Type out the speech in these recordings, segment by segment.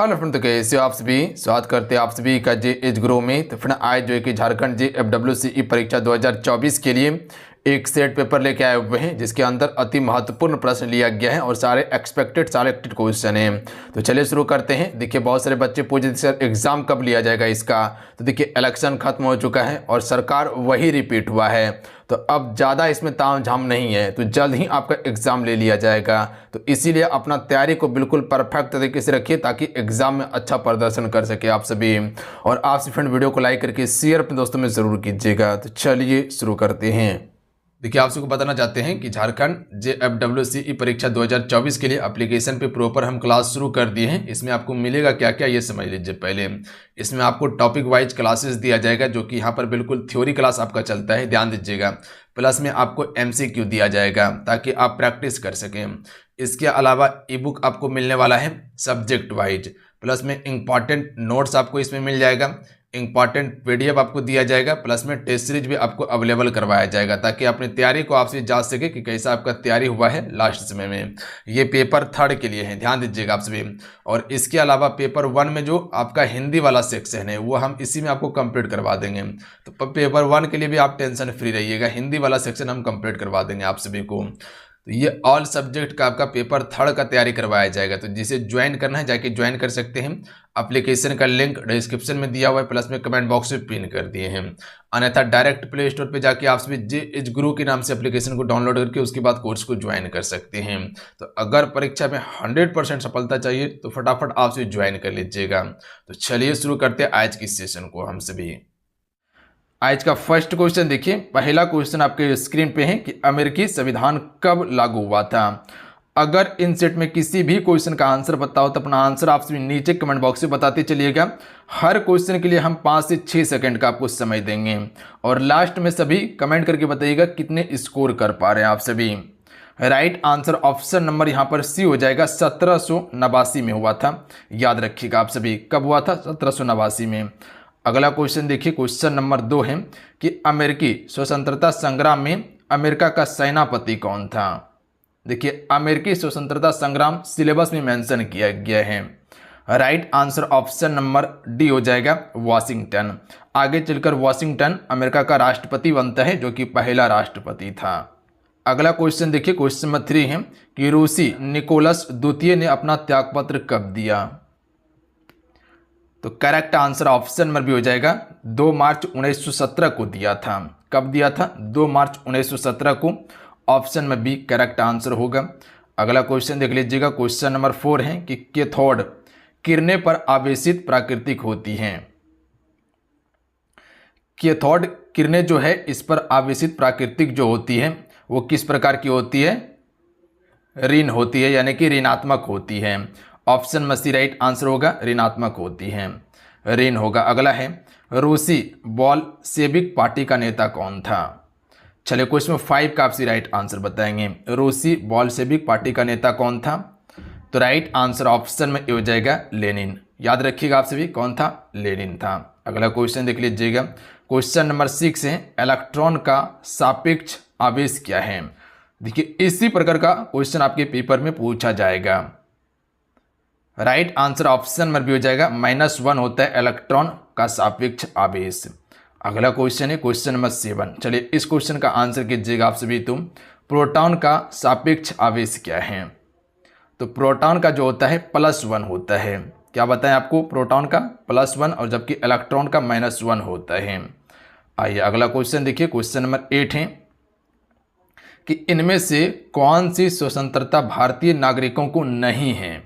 Hello friend, तो कैसे हो आप सभी। स्वागत करते हैं आप सभी का जे एज ग्रो में। तो फ्रेंड आज जो है कि झारखंड JFWCE परीक्षा 2024 के लिए एक सेट पेपर लेके आए हुए हैं, जिसके अंदर अति महत्वपूर्ण प्रश्न लिया गया है और सारे एक्सपेक्टेड सेलेक्टेड क्वेश्चन हैं। तो चलिए शुरू करते हैं। देखिए बहुत सारे बच्चे पूछ रहे सर एग्जाम कब लिया जाएगा इसका। तो देखिए इलेक्शन खत्म हो चुका है और सरकार वही रिपीट हुआ है, तो अब ज़्यादा इसमें ताम झाम नहीं है, तो जल्द ही आपका एग्ज़ाम ले लिया जाएगा। तो इसीलिए अपना तैयारी को बिल्कुल परफेक्ट तरीके से रखिए ताकि एग्ज़ाम में अच्छा प्रदर्शन कर सके आप सभी। और आप सभी फ्रेंड वीडियो को लाइक करके शेयर अपने दोस्तों में ज़रूर कीजिएगा। तो चलिए शुरू करते हैं। देखिए आप सबको बताना चाहते हैं कि झारखंड JFWCE परीक्षा 2024 के लिए एप्लीकेशन पे प्रॉपर हम क्लास शुरू कर दिए हैं। इसमें आपको मिलेगा क्या क्या ये समझ लीजिए पहले। इसमें आपको टॉपिक वाइज क्लासेस दिया जाएगा, जो कि यहाँ पर बिल्कुल थ्योरी क्लास आपका चलता है, ध्यान दीजिएगा। प्लस में आपको MCQ दिया जाएगा ताकि आप प्रैक्टिस कर सकें। इसके अलावा ई बुक आपको मिलने वाला है सब्जेक्ट वाइज। प्लस में इंपॉर्टेंट नोट्स आपको इसमें मिल जाएगा, इंपॉर्टेंट PDF आपको दिया जाएगा। प्लस में टेस्ट सीरीज भी आपको अवेलेबल करवाया जाएगा ताकि अपनी तैयारी को आपसे जांच सके कि कैसा आपका तैयारी हुआ है लास्ट समय में। ये पेपर 3 के लिए है, ध्यान दीजिएगा आप सभी। और इसके अलावा पेपर 1 में जो आपका हिंदी वाला सेक्शन है वो हम इसी में आपको कंप्लीट करवा देंगे। तो पेपर 1 के लिए भी आप टेंशन फ्री रहिएगा, हिंदी वाला सेक्शन हम कंप्लीट करवा देंगे आप सभी को। तो ये ऑल सब्जेक्ट का आपका पेपर 3 का तैयारी करवाया जाएगा। तो जिसे ज्वाइन करना है जाके ज्वाइन कर सकते हैं। एप्लीकेशन का लिंक डिस्क्रिप्शन में दिया हुआ है, प्लस में कमेंट बॉक्स में पिन कर दिए हैं। अन्यथा डायरेक्ट प्ले स्टोर पे जाके आप सभी जे एज गुरु के नाम से एप्लीकेशन को डाउनलोड करके उसके बाद कोर्स को ज्वाइन कर सकते हैं। तो अगर परीक्षा में 100% सफलता चाहिए तो फटाफट आप सभी ज्वाइन कर लीजिएगा। तो चलिए शुरू करते हैं आज की सेशन को हम सभी। आज का फर्स्ट क्वेश्चन देखिए, पहला क्वेश्चन आपके स्क्रीन पे है कि अमेरिकी संविधान कब लागू हुआ था। अगर इन सेट में किसी भी क्वेश्चन का आंसर पता हो तो अपना आंसर आप सभी नीचे कमेंट बॉक्स में बताते चलिएगा। हर क्वेश्चन के लिए हम 5 से 6 सेकंड का आपको समय देंगे और लास्ट में सभी कमेंट करके बताइएगा कितने स्कोर कर पा रहे हैं आप सभी। राइट आंसर ऑप्शन नंबर यहाँ पर सी हो जाएगा, 1789 में हुआ था। याद रखिएगा आप सभी, कब हुआ था, 1789 में। अगला क्वेश्चन देखिए, क्वेश्चन नंबर 2 है कि अमेरिकी स्वतंत्रता संग्राम में अमेरिका का सेनापति कौन था। देखिए अमेरिकी स्वतंत्रता संग्राम सिलेबस में मेंशन किया गया है। Right answer option number D हो जाएगा, वाशिंगटन। आगे चलकर वाशिंगटन अमेरिका का राष्ट्रपति बनता है, जो कि पहला राष्ट्रपति था। अगला क्वेश्चन देखिए, क्वेश्चन नंबर 3 है कि रूसी निकोलस द्वितीय ने अपना त्यागपत्र कब दिया। तो correct answer option number B हो जाएगा, 2 मार्च 1917 को दिया था। कब दिया था, 2 मार्च 1917 को। ऑप्शन में बी करेक्ट आंसर होगा। अगला क्वेश्चन देख लीजिएगा, क्वेश्चन नंबर 4 है कि कैथोड किरणें पर आवेशित प्राकृतिक होती हैं। कैथोड किरणें जो है इस पर आवेशित प्राकृतिक जो होती है वो किस प्रकार की होती है, ऋण होती है, यानी कि ऋणात्मक होती है। ऑप्शन में सी राइट आंसर होगा, ऋणात्मक होती है, ऋण होगा। अगला है रूसी बोल्शेविक पार्टी का नेता कौन था। चलिए क्वेश्चन 5 का आप सी राइट आंसर बताएंगे, रूसी बोल्शेविक पार्टी का नेता कौन था। तो राइट आंसर ऑप्शन में हो जाएगा लेनिन। याद रखिएगा आप सभी, कौन था, लेनिन था। अगला क्वेश्चन देख लीजिएगा, क्वेश्चन नंबर 6 है इलेक्ट्रॉन का सापेक्ष आवेश क्या है। देखिए इसी प्रकार का क्वेश्चन आपके पेपर में पूछा जाएगा। Right answer option number B हो जाएगा, -1 होता है इलेक्ट्रॉन का सापेक्ष आवेश। अगला क्वेश्चन है क्वेश्चन नंबर 7। चलिए इस क्वेश्चन का आंसर कीजिएगा आप सभी। तुम प्रोटॉन का सापेक्ष आवेश क्या है। तो प्रोटॉन का जो होता है +1 होता है। क्या बताएं आपको, प्रोटॉन का +1 और जबकि इलेक्ट्रॉन का -1 होता है। आइए अगला क्वेश्चन देखिए, क्वेश्चन नंबर 8 है कि इनमें से कौन सी स्वतंत्रता भारतीय नागरिकों को नहीं है।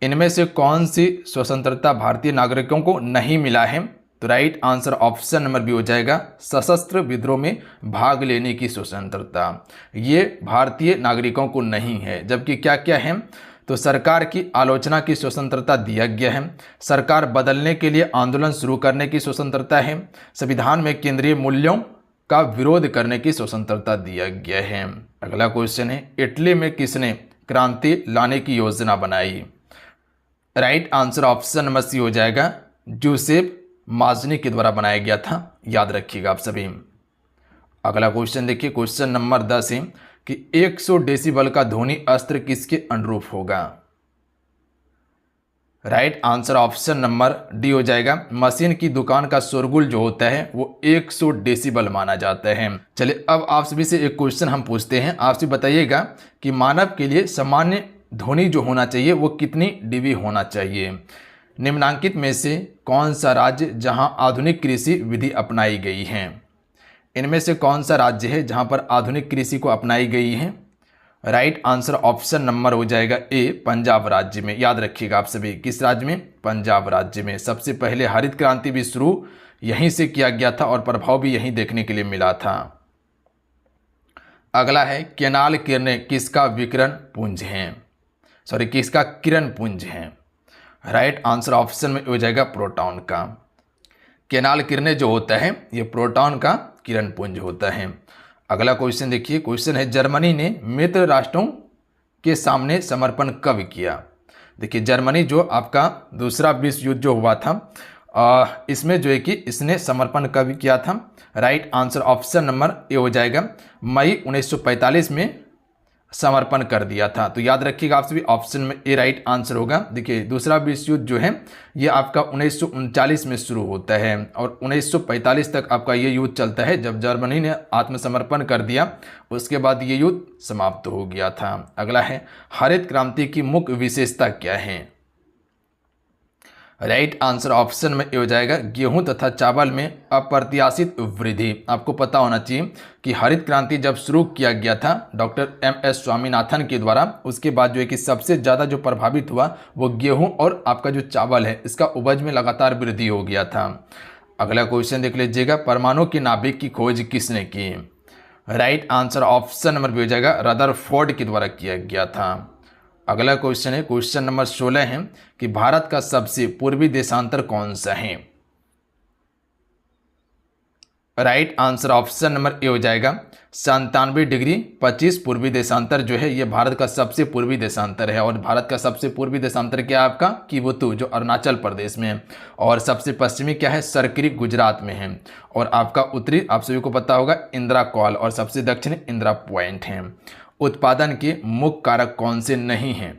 इनमें से कौन सी स्वतंत्रता भारतीय नागरिकों को नहीं मिला है। तो right answer option number B हो जाएगा, सशस्त्र विद्रोह में भाग लेने की स्वतंत्रता। ये भारतीय नागरिकों को नहीं है। जबकि क्या क्या है, तो सरकार की आलोचना की स्वतंत्रता दिया गया है, सरकार बदलने के लिए आंदोलन शुरू करने की स्वतंत्रता है, संविधान में केंद्रीय मूल्यों का विरोध करने की स्वतंत्रता दिया गया है। अगला क्वेश्चन है, इटली में किसने क्रांति लाने की योजना बनाई। Right answer option number C हो जाएगा, जोसेफ माज़नी के द्वारा बनाया गया था। याद रखिएगा आप सभी। अगला क्वेश्चन देखिए, क्वेश्चन नंबर 10 है कि 100 डेसिबल का ध्वनि अस्त्र किसके अनुरूप होगा। Right answer option number D हो जाएगा। मशीन की दुकान का शोरगुल जो होता है वो 100 डेसिबल माना जाता है। चलिए अब आप सभी से एक क्वेश्चन हम पूछते हैं, आप सभी बताइएगा कि मानव के लिए सामान्य ध्वनि जो होना चाहिए वो कितनी डीबी होना चाहिए। निम्नांकित में से कौन सा राज्य जहां आधुनिक कृषि विधि अपनाई गई है। इनमें से कौन सा राज्य है जहां पर आधुनिक कृषि को अपनाई गई है। राइट आंसर ऑप्शन नंबर हो जाएगा ए, पंजाब राज्य में। याद रखिएगा आप सभी, किस राज्य में, पंजाब राज्य में। सबसे पहले हरित क्रांति भी शुरू यहीं से किया गया था और प्रभाव भी यहीं देखने के लिए मिला था। अगला है केनाल किरणें किसका विकिरण पुंज है, किसका किरण पुंज है। राइट आंसर ऑप्शन में हो जाएगा प्रोटॉन का। केनाल किरणें जो होता है ये प्रोटॉन का किरण पुंज होता है। अगला क्वेश्चन देखिए, क्वेश्चन है जर्मनी ने मित्र राष्ट्रों के सामने समर्पण कब किया। देखिए जर्मनी जो आपका दूसरा विश्व युद्ध जो हुआ था इसमें जो है कि इसने समर्पण कब किया था। Right answer option number A हो जाएगा, मई 1945 में समर्पण कर दिया था। तो याद रखिएगा आप सभी, ऑप्शन में ए राइट आंसर होगा। देखिए दूसरा विश्व युद्ध जो है ये आपका 1939 में शुरू होता है और 1945 तक आपका ये युद्ध चलता है। जब जर्मनी ने आत्मसमर्पण कर दिया उसके बाद ये युद्ध समाप्त हो गया था। अगला है हरित क्रांति की मुख्य विशेषता क्या है। राइट आंसर ऑप्शन में हो जाएगा गेहूं तथा चावल में अप्रत्याशित वृद्धि। आपको पता होना चाहिए कि हरित क्रांति जब शुरू किया गया था डॉक्टर एम.एस. स्वामीनाथन के द्वारा, उसके बाद जो है कि सबसे ज़्यादा जो प्रभावित हुआ वो गेहूं और आपका जो चावल है इसका उपज में लगातार वृद्धि हो गया था। अगला क्वेश्चन देख लीजिएगा, परमाणु के नाभिक की खोज किसने की। राइट आंसर ऑप्शन नंबर भी हो जाएगा रदरफोर्ड के द्वारा किया गया था। अगला क्वेश्चन है, क्वेश्चन नंबर 16 है कि भारत का सबसे पूर्वी देशांतर कौन सा है। Right answer option number A हो जाएगा 97 डिग्री 25 पूर्वी देशांतर जो है ये भारत का सबसे पूर्वी देशांतर है। और भारत का सबसे पूर्वी देशांतर क्या है आपका, किवुतु जो अरुणाचल प्रदेश में है। और सबसे पश्चिमी क्या है, सरकरी गुजरात में है। और आपका उत्तरी आप सभी को पता होगा इंदिरा कॉल और सबसे दक्षिणी इंदिरा पॉइंट है। उत्पादन के मुख्य कारक कौन से नहीं हैं।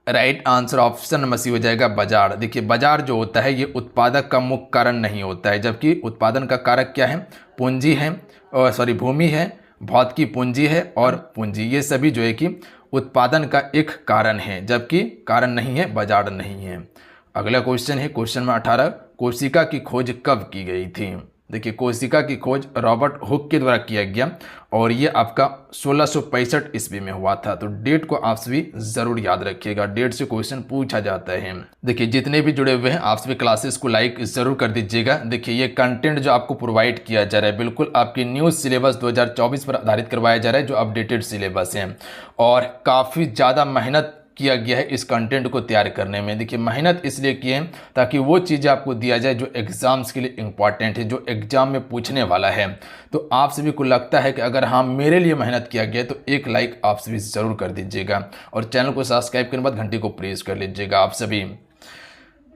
Right answer option number C हो जाएगा बाजार। देखिए बाजार जो होता है ये उत्पादक का मुख्य कारण नहीं होता है, जबकि उत्पादन का कारक क्या है, पूंजी है और भूमि है, भौतिकी पूंजी है और पूंजी, ये सभी जो है कि उत्पादन का एक कारण है, जबकि कारण नहीं है, बाजार नहीं है। अगला क्वेश्चन है क्वेश्चन नंबर 18, कोशिका की खोज कब की गई थी। देखिए कोशिका की खोज रॉबर्ट हुक के द्वारा किया गया और ये आपका 1665 ईस्वी में हुआ था। तो डेट को आप सभी जरूर याद रखिएगा, डेट से क्वेश्चन पूछा जाता है। देखिए जितने भी जुड़े हुए हैं आप सभी क्लासेस को लाइक जरूर कर दीजिएगा। देखिए ये कंटेंट जो आपको प्रोवाइड किया जा रहा है बिल्कुल आपकी न्यूज़ सिलेबस 2024 पर आधारित करवाया जा रहा है, जो अपडेटेड सिलेबस है। और काफ़ी ज़्यादा मेहनत किया गया है इस कंटेंट को तैयार करने में। देखिए मेहनत इसलिए की है ताकि वो चीज़ें आपको दिया जाए जो एग्जाम्स के लिए इम्पॉर्टेंट है, जो एग्जाम में पूछने वाला है। तो आप सभी को लगता है कि अगर हाँ मेरे लिए मेहनत किया गया तो एक लाइक आप सभी ज़रूर कर दीजिएगा और चैनल को सब्सक्राइब करने के बाद घंटी को प्रेस कर लीजिएगा। आप सभी,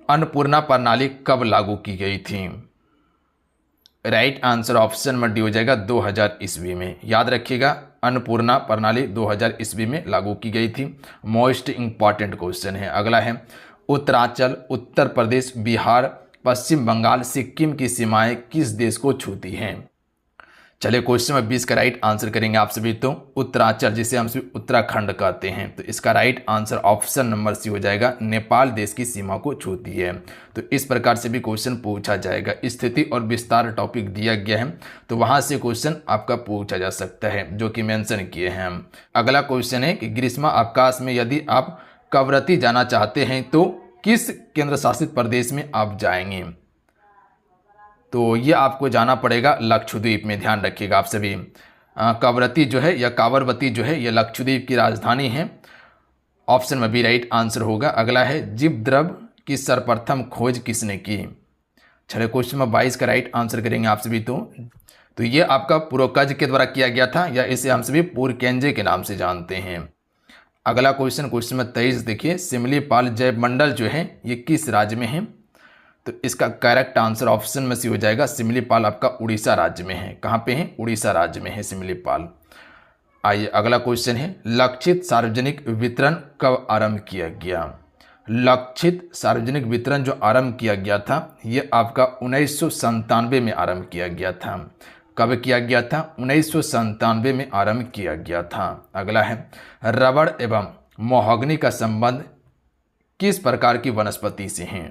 अन्नपूर्णा प्रणाली कब लागू की गई थी। Right answer option number D हो जाएगा 2000 ईस्वी में। याद रखिएगा अन्नपूर्णा प्रणाली 2000 ईस्वी में लागू की गई थी। मोस्ट इंपॉर्टेंट क्वेश्चन है। अगला है उत्तरांचल, उत्तर प्रदेश, बिहार, पश्चिम बंगाल, सिक्किम की सीमाएं किस देश को छूती हैं। चलिए क्वेश्चन नंबर 20 का राइट आंसर करेंगे आप सभी। तो उत्तरांचल जिसे हम सभी उत्तराखंड कहते हैं, तो इसका right answer option number C हो जाएगा, नेपाल देश की सीमा को छूती है। तो इस प्रकार से भी क्वेश्चन पूछा जाएगा। स्थिति और विस्तार टॉपिक दिया गया है तो वहां से क्वेश्चन आपका पूछा जा सकता है, जो कि मेंशन किए हैं हम। अगला क्वेश्चन है कि ग्रीष्मावकाश में यदि आप कवरत्ती जाना चाहते हैं तो किस केंद्र शासित प्रदेश में आप जाएंगे। तो ये आपको जाना पड़ेगा लक्षद्वीप में। ध्यान रखिएगा आप सभी, कवरत्ती जो है या कावरवती जो है ये लक्षद्वीप की राजधानी है। ऑप्शन में भी राइट आंसर होगा। अगला है जीव द्रव की सर्वप्रथम खोज किसने की। चलिए क्वेश्चन में 22 का राइट आंसर करेंगे आप सभी। तो ये आपका पुरोकज के द्वारा किया गया था, या इसे हम सभी पुरकेंजे के नाम से जानते हैं। अगला क्वेश्चन में 23 देखिए, सिमलीपाल जैव मंडल जो है ये किस राज्य में है। तो इसका करेक्ट आंसर ऑप्शन में से हो जाएगा सिमलीपाल आपका उड़ीसा राज्य में है। कहाँ पे है, उड़ीसा राज्य में है सिमलीपाल। आइए अगला क्वेश्चन है, लक्षित सार्वजनिक वितरण कब आरंभ किया गया। लक्षित सार्वजनिक वितरण जो आरंभ किया गया था ये आपका 1997 में आरंभ किया गया था। कब किया गया था? 1997 में आरंभ किया गया था। अगला है रबड़ एवं मोहगनी का संबंध किस प्रकार की वनस्पति से है?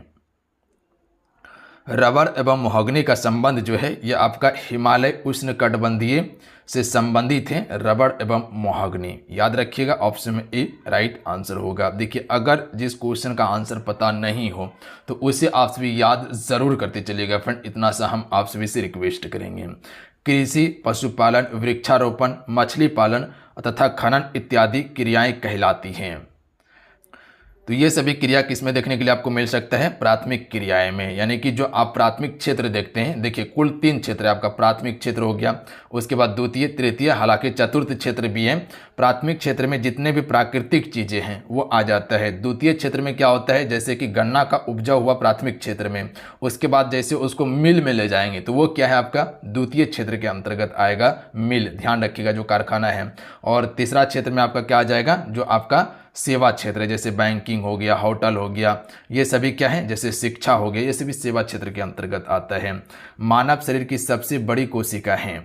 रबड़ एवं मोहगनी का संबंध जो है यह आपका हिमालय उष्णकटिबंधीय से संबंधित है। रबड़ एवं मोहगनी याद रखिएगा, ऑप्शन में ए राइट आंसर होगा। देखिए अगर जिस क्वेश्चन का आंसर पता नहीं हो तो उसे आप सभी याद जरूर करते चलिएगा फ्रेंड, इतना सा हम आप सभी से रिक्वेस्ट करेंगे। कृषि, पशुपालन, वृक्षारोपण, मछली पालन तथा खनन इत्यादि क्रियाएं कहलाती हैं। तो ये सभी क्रिया किसमें देखने के लिए आपको मिल सकता है? प्राथमिक क्रियाएं में। यानी कि जो आप प्राथमिक क्षेत्र देखते हैं, देखिए कुल 3 क्षेत्र है आपका। प्राथमिक क्षेत्र हो गया, उसके बाद द्वितीय, तृतीय, हालांकि चतुर्थ क्षेत्र भी है। प्राथमिक क्षेत्र में जितने भी प्राकृतिक चीजें हैं वो आ जाता है। द्वितीय क्षेत्र में क्या होता है, जैसे कि गन्ना का उपजा हुआ प्राथमिक क्षेत्र में, उसके बाद जैसे उसको मिल में ले जाएंगे तो वो क्या है आपका द्वितीय क्षेत्र के अंतर्गत आएगा, मिल, ध्यान रखिएगा, जो कारखाना है। और तीसरा क्षेत्र में आपका क्या आ जाएगा, जो आपका सेवा क्षेत्र है, जैसे बैंकिंग हो गया, होटल हो गया, ये सभी क्या है, जैसे शिक्षा हो गया, ये सभी सेवा क्षेत्र के अंतर्गत आता है। मानव शरीर की सबसे बड़ी कोशिका है,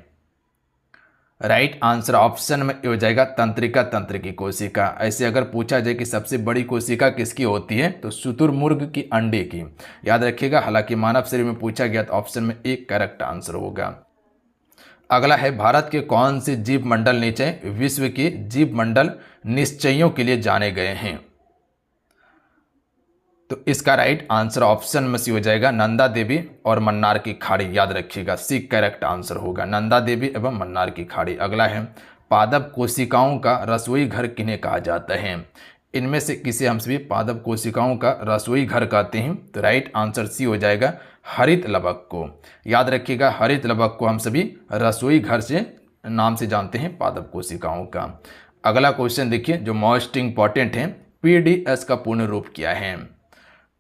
राइट आंसर ऑप्शन में हो जाएगा तंत्रिका तंत्र की कोशिका। ऐसे अगर पूछा जाए कि सबसे बड़ी कोशिका किसकी होती है तो शुतुरमुर्ग की अंडे की, याद रखिएगा। हालांकि मानव शरीर में पूछा गया तो ऑप्शन में एक करेक्ट आंसर होगा। अगला है भारत के कौन से जीव मंडल निश्चय विश्व के जीव मंडल निश्चयों के लिए जाने गए हैं? तो इसका राइट आंसर ऑप्शन में सी हो जाएगा नंदा देवी और मन्नार की खाड़ी, याद रखिएगा, सी करेक्ट आंसर होगा, नंदा देवी एवं मन्नार की खाड़ी। अगला है पादप कोशिकाओं का रसोई घर किन्हें कहा जाता है? इनमें से किसे हम सभी पादप कोशिकाओं का रसोई घर कहते हैं? तो राइट आंसर सी हो जाएगा हरित लवक को, याद रखिएगा, हरित लवक को हम सभी रसोई घर से नाम से जानते हैं पादप कोशिकाओं का। अगला क्वेश्चन देखिए जो मोस्ट इंपॉर्टेंट है, पीडीएस का पूर्ण रूप क्या है?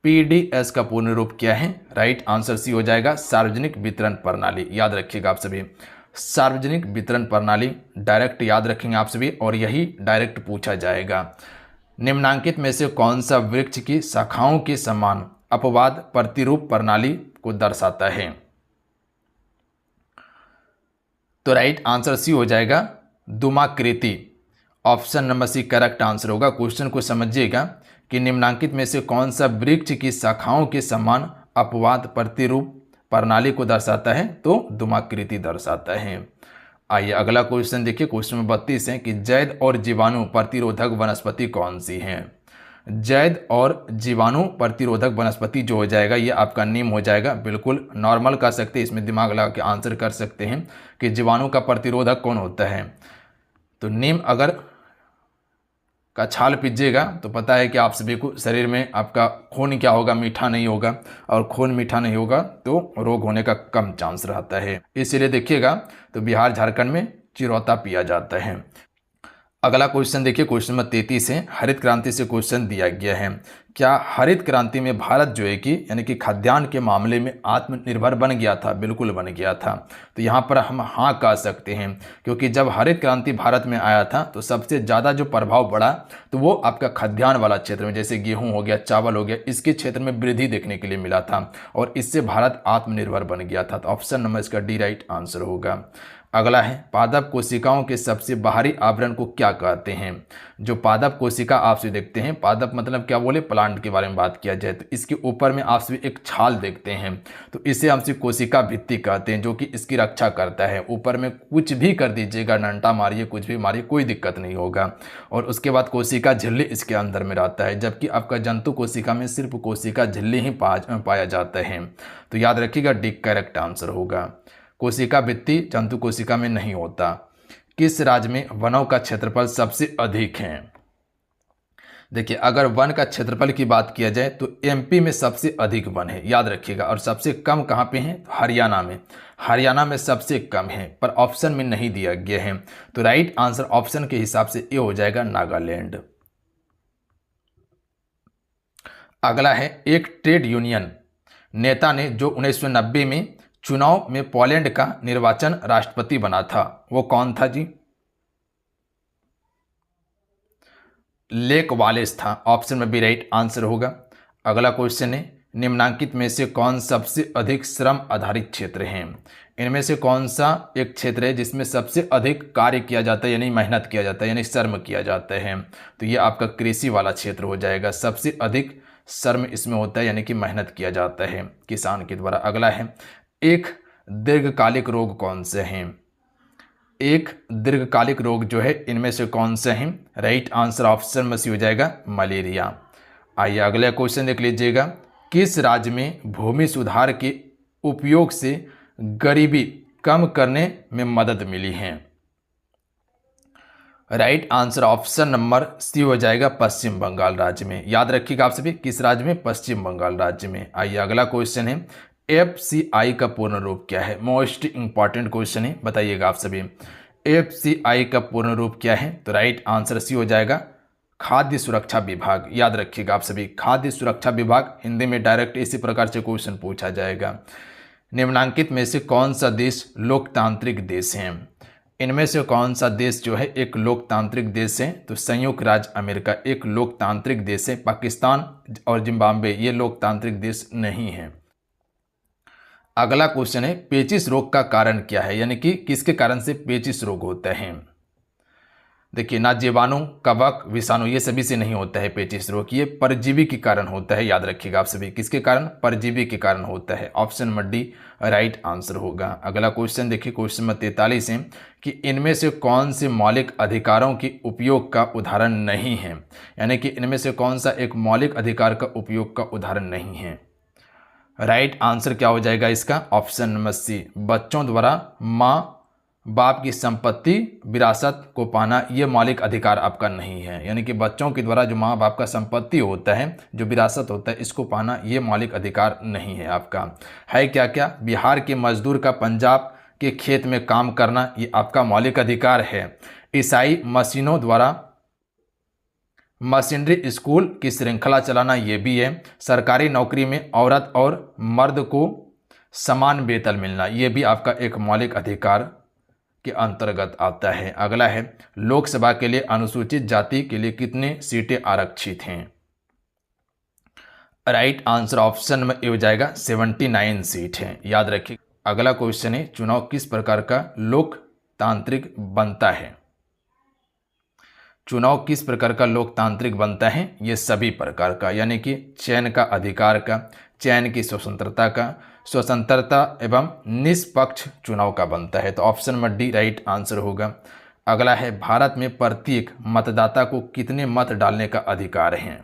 पीडीएस का पूर्ण रूप क्या है? राइट आंसर सी हो जाएगा सार्वजनिक वितरण प्रणाली, याद रखिएगा आप सभी, सार्वजनिक वितरण प्रणाली डायरेक्ट याद रखेंगे आप सभी, और यही डायरेक्ट पूछा जाएगा। निम्नांकित में से कौन सा वृक्ष की शाखाओं के समान अपवाद प्रतिरूप प्रणाली को दर्शाता है? तो राइट आंसर सी हो जाएगा दुमाकृति, option number C correct answer होगा। क्वेश्चन को समझिएगा कि निम्नांकित में से कौन सा वृक्ष की शाखाओं के समान अपवाद प्रतिरूप प्रणाली को दर्शाता है? तो दुमाकृति दर्शाता है। आइए अगला क्वेश्चन देखिए, क्वेश्चन नंबर 32 है कि जैद और जीवाणु प्रतिरोधक वनस्पति कौन सी है? जैद और जीवाणु प्रतिरोधक वनस्पति जो हो जाएगा ये आपका नीम हो जाएगा। बिल्कुल नॉर्मल कर सकते हैं, इसमें दिमाग लगा के आंसर कर सकते हैं कि जीवाणु का प्रतिरोधक कौन होता है। तो नीम अगर का छाल पीजिएगा तो पता है कि आप सभी को शरीर में आपका खून क्या होगा, मीठा नहीं होगा, और खून मीठा नहीं होगा तो रोग होने का कम चांस रहता है। इसीलिए देखिएगा तो बिहार झारखंड में चिरौता पिया जाता है। अगला क्वेश्चन देखिए, क्वेश्चन नंबर 33 है, हरित क्रांति से क्वेश्चन दिया गया है, क्या हरित क्रांति में भारत जो है कि यानी कि खाद्यान्न के मामले में आत्मनिर्भर बन गया था? बिल्कुल बन गया था। तो यहाँ पर हम हाँ कह सकते हैं, क्योंकि जब हरित क्रांति भारत में आया था तो सबसे ज़्यादा जो प्रभाव पड़ा तो वो आपका खाद्यान्न वाला क्षेत्र में, जैसे गेहूँ हो गया, चावल हो गया, इसके क्षेत्र में वृद्धि देखने के लिए मिला था, और इससे भारत आत्मनिर्भर बन गया था। तो ऑप्शन नंबर इसका डी राइट आंसर होगा। अगला है पादप कोशिकाओं के सबसे बाहरी आवरण को क्या कहते हैं? जो पादप कोशिका आपसे देखते हैं, पादप मतलब क्या बोले, प्लांट के बारे में बात किया जाए तो इसके ऊपर में आपसे एक छाल देखते हैं तो इसे हमसे कोशिका भित्ति कहते हैं, जो कि इसकी रक्षा करता है। ऊपर में कुछ भी कर दीजिएगा, डंडा मारिए, कुछ भी मारिए, कोई दिक्कत नहीं होगा। और उसके बाद कोशिका झिल्ली इसके अंदर में रहता है, जबकि आपका जंतु कोशिका में सिर्फ कोशिका झिल्ली ही पाया जाता है। तो याद रखिएगा डी करेक्ट आंसर होगा। कोशिका भित्ति जंतु कोशिका में नहीं होता। किस राज्य में वनों का क्षेत्रफल सबसे अधिक है? देखिए अगर वन का क्षेत्रफल की बात किया जाए तो एमपी में सबसे अधिक वन है, याद रखिएगा, और सबसे कम कहाँ पे है? हरियाणा में। हरियाणा में सबसे कम है, पर ऑप्शन में नहीं दिया गया है। तो राइट आंसर ऑप्शन के हिसाब से ये हो जाएगा नागालैंड। अगला है एक ट्रेड यूनियन नेता ने जो 1990 में चुनाव में पोलैंड का निर्वाचन राष्ट्रपति बना था, वो कौन था जी? लेक वालेस था, ऑप्शन में बी राइट आंसर होगा। अगला क्वेश्चन है, निम्नांकित में से कौन सबसे अधिक श्रम आधारित क्षेत्र है? इनमें से कौन सा एक क्षेत्र है जिसमें सबसे अधिक कार्य किया जाता है, यानी मेहनत किया जाता है, यानी श्रम किया जाता है? तो ये आपका कृषि वाला क्षेत्र हो जाएगा। सबसे अधिक श्रम इसमें होता है, यानी कि मेहनत किया जाता है किसान के द्वारा। अगला है, एक दीर्घकालिक रोग कौन से हैं? एक दीर्घकालिक रोग जो है इनमें से कौन से हैं? राइट आंसर ऑप्शन में सी हो जाएगा मलेरिया। आइए अगला क्वेश्चन देख लीजिएगा, किस राज्य में भूमि सुधार के उपयोग से गरीबी कम करने में मदद मिली है? Right answer option number C हो जाएगा पश्चिम बंगाल राज्य में। याद रखिएगा आप सभी, किस राज्य में? पश्चिम बंगाल राज्य में। आइए अगला क्वेश्चन है, FCI का पूर्ण रूप क्या है? मोस्ट इंपॉर्टेंट क्वेश्चन है, बताइएगा आप सभी। FCI का पूर्ण रूप क्या है? तो राइट आंसर सी हो जाएगा खाद्य सुरक्षा विभाग। याद रखिएगा आप सभी, खाद्य सुरक्षा विभाग। हिंदी में डायरेक्ट इसी प्रकार से क्वेश्चन पूछा जाएगा। निम्नांकित में से कौन सा देश लोकतांत्रिक देश है? इनमें से कौन सा देश जो है एक लोकतांत्रिक देश है? तो संयुक्त राज्य अमेरिका एक लोकतांत्रिक देश है। पाकिस्तान और जिम्बाब्वे ये लोकतांत्रिक देश नहीं है। अगला क्वेश्चन है, पेचिश रोग का कारण क्या है? यानी कि किसके कारण से पेचिश रोग होता है? देखिए, ना जीवाणु, कवक, विषाणु ये सभी से नहीं होता है पेचिश रोग, ये परजीवी के कारण होता है। याद रखिएगा आप सभी, किसके कारण? परजीवी के कारण होता है। Option number D right answer होगा। अगला क्वेश्चन देखिए, क्वेश्चन नंबर 43 है कि इनमें से कौन से मौलिक अधिकारों के उपयोग का उदाहरण नहीं है? यानी कि इनमें से कौन सा एक मौलिक अधिकार का उपयोग का उदाहरण नहीं है? राइट आंसर क्या हो जाएगा इसका? ऑप्शन नंबर सी, बच्चों द्वारा माँ बाप की संपत्ति विरासत को पाना, ये मौलिक अधिकार आपका नहीं है। यानी कि बच्चों के द्वारा जो माँ बाप का संपत्ति होता है, जो विरासत होता है, इसको पाना ये मौलिक अधिकार नहीं है आपका। है क्या क्या? बिहार के मजदूर का पंजाब के खेत में काम करना, ये आपका मौलिक अधिकार है। ईसाई मशीनों द्वारा मशीनरी स्कूल की श्रृंखला चलाना, ये भी है। सरकारी नौकरी में औरत और मर्द को समान वेतन मिलना, ये भी आपका एक मौलिक अधिकार के अंतर्गत आता है। अगला है, लोकसभा के लिए अनुसूचित जाति के लिए कितने सीटें आरक्षित हैं? राइट आंसर ऑप्शन में ए हो जाएगा 79 सीट है। याद रखिए। अगला क्वेश्चन है, चुनाव किस प्रकार का लोकतांत्रिक बनता है? चुनाव किस प्रकार का लोकतांत्रिक बनता है? ये सभी प्रकार का, यानी कि चयन का अधिकार का, चयन की स्वतंत्रता एवं निष्पक्ष चुनाव का बनता है। तो option number D right answer होगा। अगला है, भारत में प्रत्येक मतदाता को कितने मत डालने का अधिकार है?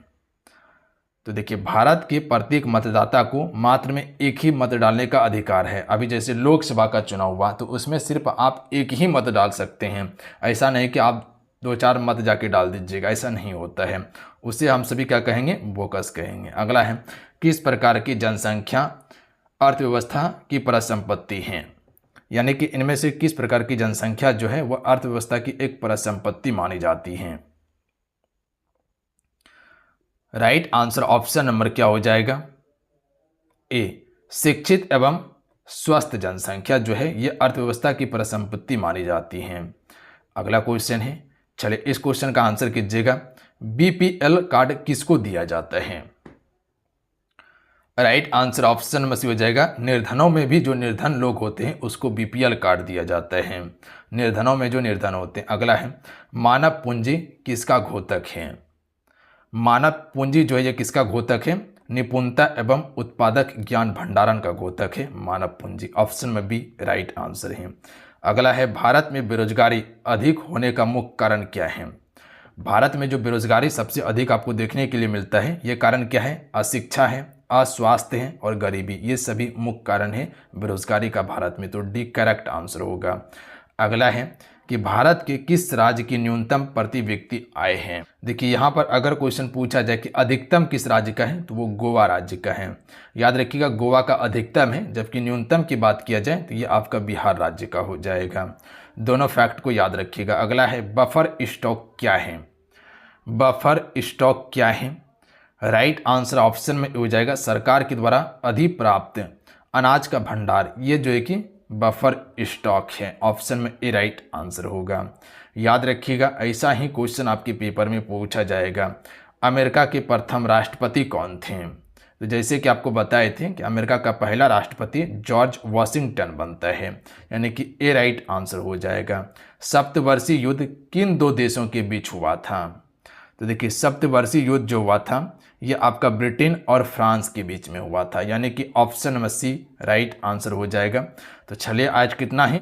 तो देखिए, भारत के प्रत्येक मतदाता को मात्र में एक ही मत डालने का अधिकार है। अभी जैसे लोकसभा का चुनाव हुआ तो उसमें सिर्फ आप एक ही मत डाल सकते हैं। ऐसा नहीं कि आप 2-4 मत जाके डाल दीजिएगा, ऐसा नहीं होता है। उसे हम सभी क्या कहेंगे? बोकस कहेंगे। अगला है, किस प्रकार की जनसंख्या अर्थव्यवस्था की परिसंपत्ति है? यानी कि इनमें से किस प्रकार की जनसंख्या जो है वह अर्थव्यवस्था की एक परिसंपत्ति मानी जाती है? राइट आंसर ऑप्शन नंबर क्या हो जाएगा? ए, शिक्षित एवं स्वस्थ जनसंख्या जो है ये अर्थव्यवस्था की परिसंपत्ति मानी जाती है। अगला क्वेश्चन है, चलिए इस क्वेश्चन का आंसर कीजिएगा। BPL कार्ड किसको दिया जाता है? राइट आंसर ऑप्शन में से हो जाएगा, निर्धनों में भी जो निर्धन लोग होते हैं उसको BPL कार्ड दिया जाता है। निर्धनों में जो निर्धन होते हैं। अगला है, मानव पूंजी किसका घोतक है? मानव पूंजी जो है ये किसका घोतक है? निपुणता एवं उत्पादक ज्ञान भंडारण का घोतक है मानव पूंजी। ऑप्शन में भी राइट आंसर है। अगला है, भारत में बेरोजगारी अधिक होने का मुख्य कारण क्या है? भारत में जो बेरोजगारी सबसे अधिक आपको देखने के लिए मिलता है, ये कारण क्या है? अशिक्षा है, अस्वास्थ्य है और गरीबी, ये सभी मुख्य कारण है बेरोजगारी का भारत में। तो डी करेक्ट आंसर होगा। अगला है कि भारत के किस राज्य की न्यूनतम प्रति व्यक्ति आय है? देखिए, यहाँ पर अगर क्वेश्चन पूछा जाए कि अधिकतम किस राज्य का है तो वो गोवा राज्य का है। याद रखिएगा, गोवा का अधिकतम है, जबकि न्यूनतम की बात किया जाए तो ये आपका बिहार राज्य का हो जाएगा। दोनों फैक्ट को याद रखिएगा। अगला है, बफर स्टॉक क्या है? बफर स्टॉक क्या है? राइट आंसर ऑप्शन में हो जाएगा, सरकार के द्वारा अधिप्राप्त अनाज का भंडार। ये जो है कि बफर स्टॉक है। ऑप्शन में ए राइट आंसर होगा। याद रखिएगा, ऐसा ही क्वेश्चन आपके पेपर में पूछा जाएगा। अमेरिका के प्रथम राष्ट्रपति कौन थे? तो जैसे कि आपको बताए थे कि अमेरिका का पहला राष्ट्रपति जॉर्ज वॉशिंगटन बनता है, यानी कि ए राइट आंसर हो जाएगा। सप्तवर्षीय युद्ध किन दो देशों के बीच हुआ था? तो देखिए, सप्तवर्षीय युद्ध जो हुआ था ये आपका ब्रिटेन और फ्रांस के बीच में हुआ था, यानी कि option number C right answer हो जाएगा। तो चलिए आज कितना ही